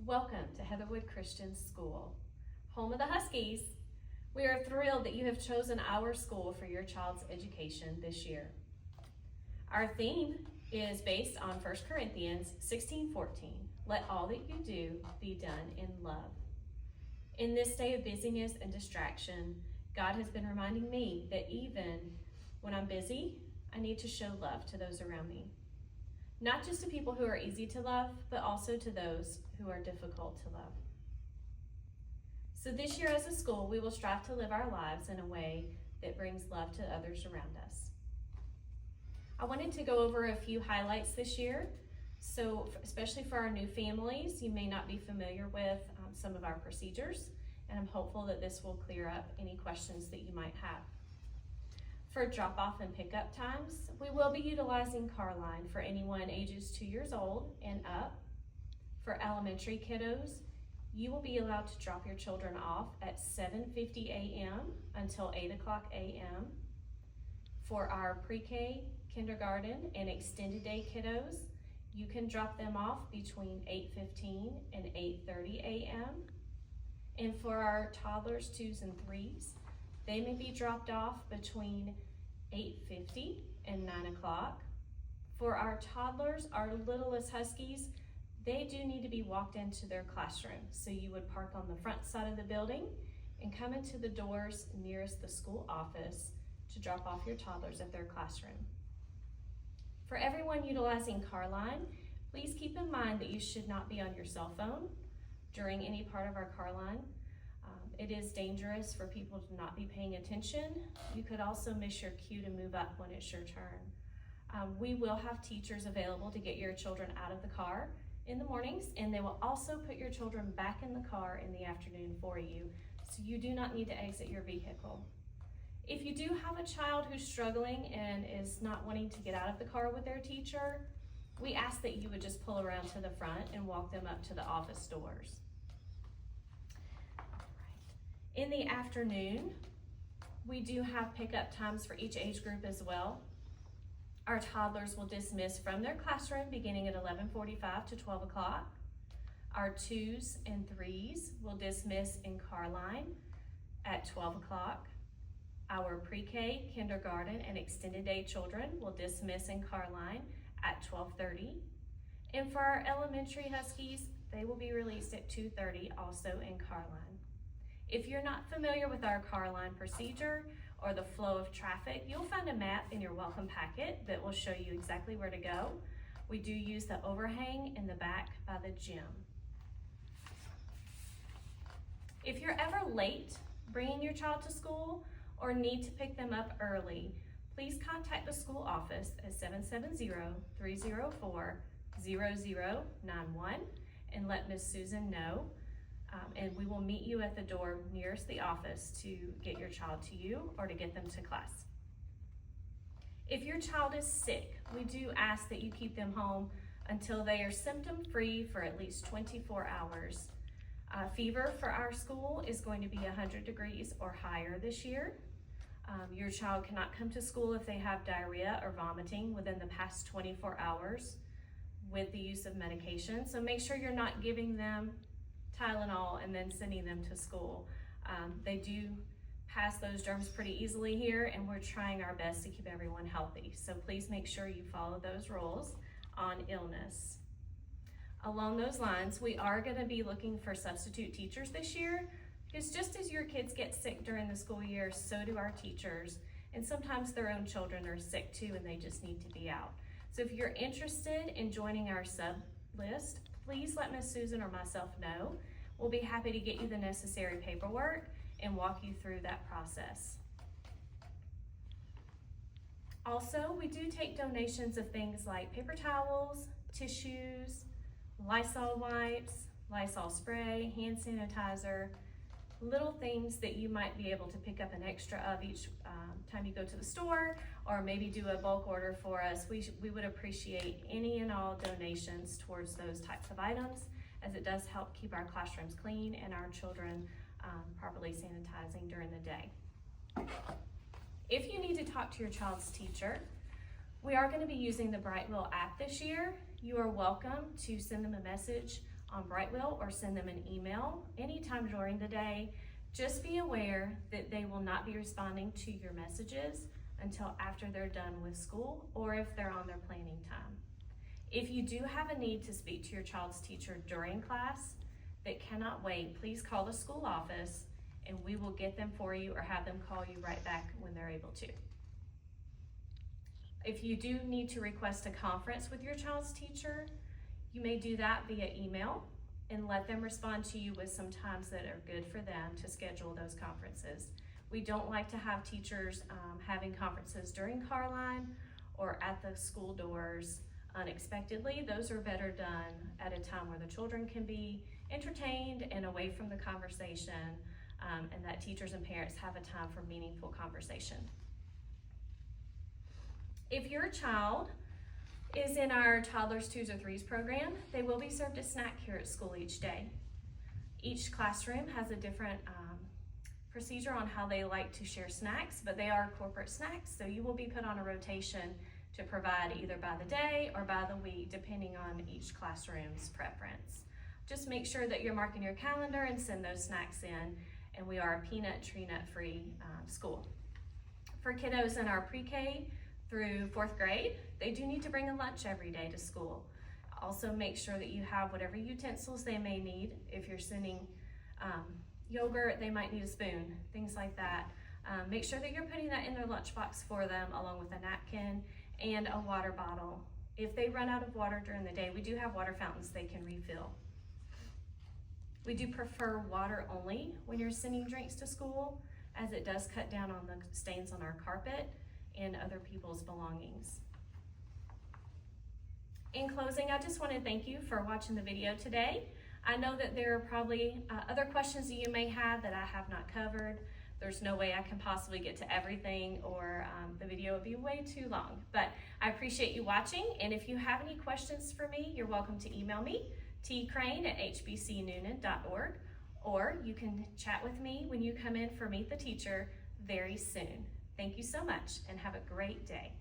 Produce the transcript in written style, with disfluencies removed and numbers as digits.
Welcome to Heatherwood Christian School, home of the Huskies. We are thrilled that you have chosen our school for your child's education this year. Our theme is based on 1 Corinthians 16:14. Let all that you do be done in love. In this day of busyness and distraction, God has been reminding me that even when I'm busy, I need to show love to those around me. Not just to people who are easy to love, but also to those who are difficult to love. So this year as a school, we will strive to live our lives in a way that brings love to others around us. I wanted to go over a few highlights this year. So especially for our new families, you may not be familiar with some of our procedures, and I'm hopeful that this will clear up any questions that you might have. For drop-off and pickup times, we will be utilizing Carline for anyone ages 2 years old and up. For elementary kiddos, you will be allowed to drop your children off at 7:50 a.m. until 8 o'clock a.m. For our pre-K, kindergarten, and extended day kiddos, you can drop them off between 8:15 and 8:30 a.m. And for our toddlers, 2s and 3s, they may be dropped off between 8:50 and 9 o'clock. For our toddlers, our littlest Huskies, they do need to be walked into their classroom. So you would park on the front side of the building and come into the doors nearest the school office to drop off your toddlers at their classroom. For everyone utilizing Carline, please keep in mind that you should not be on your cell phone during any part of our Carline. It is dangerous for people to not be paying attention. You could also miss your cue to move up when it's your turn. We will have teachers available to get your children out of the car in the mornings, and they will also put your children back in the car in the afternoon for you, so you do not need to exit your vehicle. If you do have a child who's struggling and is not wanting to get out of the car with their teacher, we ask that you would just pull around to the front and walk them up to the office doors. In the afternoon, we do have pickup times for each age group as well. Our toddlers will dismiss from their classroom beginning at 11:45 to 12 o'clock. Our 2s and 3s will dismiss in Carline at 12 o'clock. Our pre-K, kindergarten, and extended day children will dismiss in Carline at 12:30. And for our elementary Huskies, they will be released at 2:30, also in Carline. If you're not familiar with our Carline procedure or the flow of traffic, you'll find a map in your welcome packet that will show you exactly where to go. We do use the overhang in the back by the gym. If you're ever late bringing your child to school or need to pick them up early, please contact the school office at 770-304-0091 and let Ms. Susan know. And we will meet you at the door nearest the office to get your child to you or to get them to class. If your child is sick, we do ask that you keep them home until they are symptom-free for at least 24 hours. Fever for our school is going to be 100 degrees or higher this year. Your child cannot come to school if they have diarrhea or vomiting within the past 24 hours with the use of medication. So make sure you're not giving them Tylenol and then sending them to school. They do pass those germs pretty easily here, and we're trying our best to keep everyone healthy. So please make sure you follow those rules on illness. Along those lines, we are going to be looking for substitute teachers this year, because just as your kids get sick during the school year, so do our teachers, and sometimes their own children are sick too and they just need to be out. So if you're interested in joining our sub list, please let Ms. Susan or myself know. We'll be happy to get you the necessary paperwork and walk you through that process. Also, we do take donations of things like paper towels, tissues, Lysol wipes, Lysol spray, hand sanitizer, little things that you might be able to pick up an extra of each time you go to the store, or maybe do a bulk order for us. We would appreciate any and all donations towards those types of items, as it does help keep our classrooms clean and our children properly sanitizing during the day. If you need to talk to your child's teacher, we are going to be using the Brightville app this year. You are welcome to send them a message on Brightwheel or send them an email anytime during the day. Just be aware that they will not be responding to your messages until after they're done with school or if they're on their planning time. If you do have a need to speak to your child's teacher during class that cannot wait, please call the school office and we will get them for you or have them call you right back when they're able to. If you do need to request a conference with your child's teacher, you may do that via email and let them respond to you with some times that are good for them to schedule those conferences. We don't like to have teachers having conferences during car line or at the school doors unexpectedly. Those are better done at a time where the children can be entertained and away from the conversation, and that teachers and parents have a time for meaningful conversation. If your child is in our Toddlers 2s or 3s program, they will be served a snack here at school each day. Each classroom has a different procedure on how they like to share snacks, but they are corporate snacks, so you will be put on a rotation to provide either by the day or by the week, depending on each classroom's preference. Just make sure that you're marking your calendar and send those snacks in, and we are a peanut, tree nut free school. For kiddos in our pre-K through 4th grade, they do need to bring a lunch every day to school. Also make sure that you have whatever utensils they may need. If you're sending yogurt, they might need a spoon, things like that. Make sure that you're putting that in their lunchbox for them, along with a napkin and a water bottle. If they run out of water during the day, we do have water fountains they can refill. We do prefer water only when you're sending drinks to school, as it does cut down on the stains on our carpet and other people's belongings. In closing, I just want to thank you for watching the video today. I know that there are probably other questions that you may have that I have not covered. There's no way I can possibly get to everything, or the video would be way too long. But I appreciate you watching, and if you have any questions for me, you're welcome to email me, tcrane@hbcnoonan.org, or you can chat with me when you come in for Meet the Teacher very soon. Thank you so much, and have a great day.